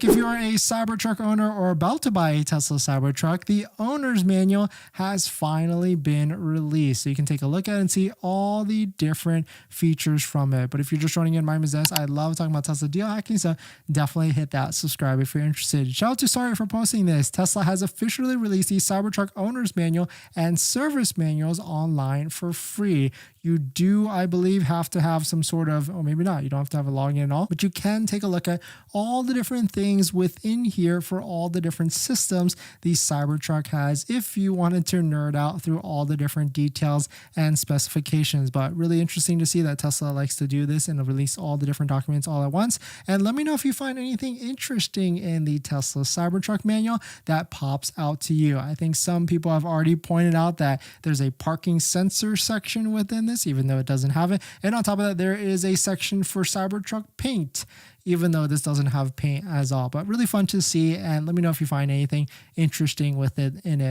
If you are a Cybertruck owner or about to buy a Tesla Cybertruck, the owner's manual has finally been released. So you can take a look at it and see all the different features from it. But if you're just joining in, my name is Dennis. I love talking about Tesla deal hacking, so definitely hit that subscribe if you're interested. Shout out to Sorry for posting this. Tesla has officially released the Cybertruck owner's manual and service manuals online for free. You do, I believe, have to have some sort of, or maybe not, you don't have to have a login at all, but you can take a look at all the different things within here for all the different systems the Cybertruck has if you wanted to nerd out through all the different details and specifications. But really interesting to see that Tesla likes to do this and release all the different documents all at once. And let me know if you find anything interesting in the Tesla Cybertruck manual that pops out to you. I think some people have already pointed out that there's a parking sensor section within this, even though it doesn't have it. And on top of that, there is a section for Cybertruck paint, even though this doesn't have paint as all. But really fun to see, and let me know if you find anything interesting with it in it.